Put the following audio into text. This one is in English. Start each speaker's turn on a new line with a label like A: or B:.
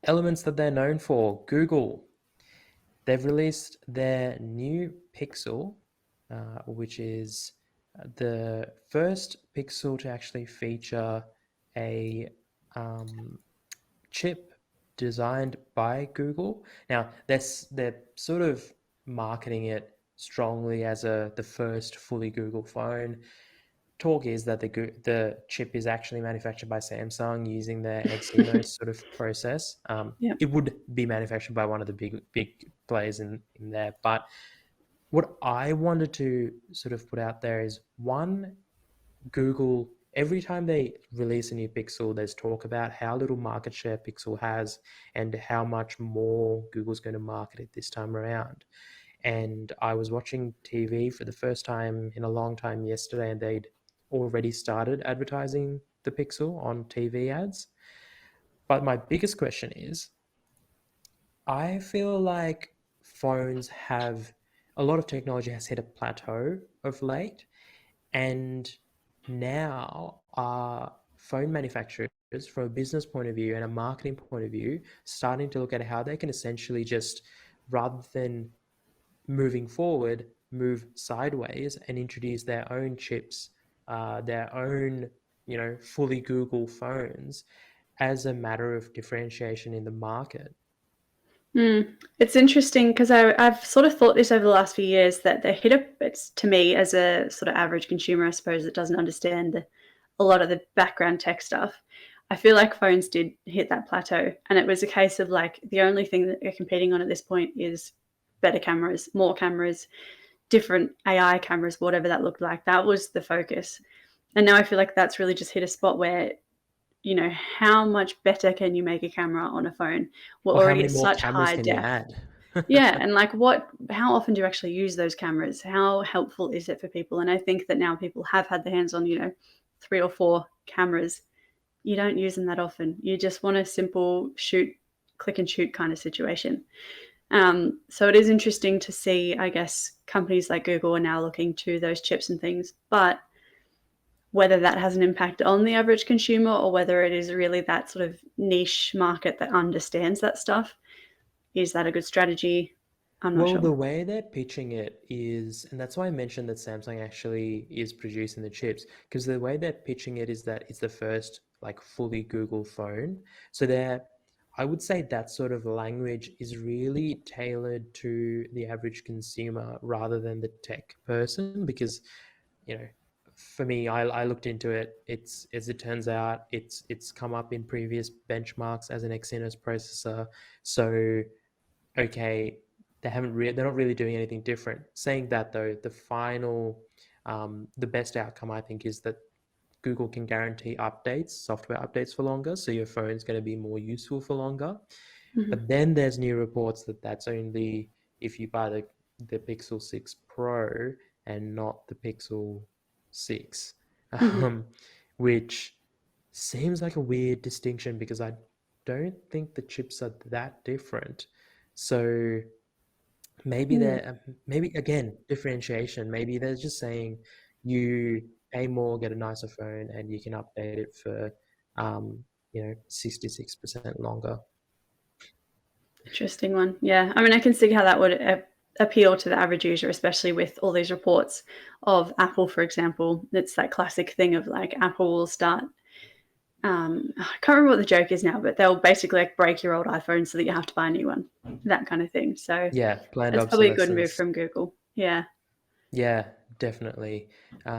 A: elements that they're known for. Google, they've released their new Pixel, which is the first Pixel to actually feature a um, chip designed by Google. Now, they're sort of marketing it strongly as the first fully Google phone. Talk is that the chip is actually manufactured by Samsung using their Exynos sort of process.
B: Yeah.
A: It would be manufactured by one of the big players in there. But what I wanted to sort of put out there is one, Google, every time they release a new Pixel, there's talk about how little market share Pixel has and how much more Google's going to market it this time around. And I was watching TV for the first time in a long time yesterday, and they'd already started advertising the Pixel on TV ads. But my biggest question is, I feel like phones have a lot of technology has hit a plateau of late, and now are phone manufacturers, from a business point of view and a marketing point of view, starting to look at how they can essentially just, rather than moving forward, move sideways and introduce their own chips, their own, fully Google phones as a matter of differentiation in the market.
B: It's interesting because I've sort of thought this over the last few years that the hit up, it's to me as a sort of average consumer, I suppose, that doesn't understand a lot of the background tech stuff. I feel like phones did hit that plateau, and it was a case of like the only thing that they're competing on at this point is better cameras, more cameras, different AI cameras, whatever that looked like. That was the focus. And now I feel like that's really just hit a spot where, how much better can you make a camera on a phone? We're
A: Or how
B: already
A: many
B: at
A: more
B: such
A: cameras
B: high
A: can you
B: def.
A: add?
B: Yeah, and like how often do you actually use those cameras? How helpful is it for people? And I think that now people have had their hands on, 3 or 4 cameras. You don't use them that often. You just want a simple shoot, click and shoot kind of situation. So it is interesting to see, I guess, companies like Google are now looking to those chips and things, but whether that has an impact on the average consumer or whether it is really that sort of niche market that understands that stuff, is that a good strategy? I'm not
A: Well,
B: sure.
A: the way they're pitching it is, and that's why I mentioned that Samsung actually is producing the chips, because the way they're pitching it is that it's the first like fully Google phone. So I would say that sort of language is really tailored to the average consumer rather than the tech person, because, you know, for me, I looked into it. It's, as it turns out, it's come up in previous benchmarks as an Exynos processor. So okay, they're not really doing anything different. Saying that though, the best outcome I think is that Google can guarantee updates, software updates for longer, so your phone's going to be more useful for longer.
B: Mhm.
A: But then there's new reports that that's only if you buy the Pixel 6 Pro and not the Pixel 6,
B: Mhm.
A: um, which seems like a weird distinction because I don't think the chips are that different. So
B: Mm.
A: maybe again differentiation. Maybe they're just saying you pay more, get a nicer phone, and you can update it for 66% longer.
B: Interesting one. Yeah. I mean, I can see how that would appeal to the average user, especially with all these reports of Apple, for example. It's that classic thing of like Apple will start. I can't remember what the joke is now, but they'll basically like break your old iPhone so that you have to buy a new one, that kind of thing. So
A: Yeah, planned
B: that's probably a good move
A: obsolescence.
B: from Google. Yeah.
A: Yeah, definitely.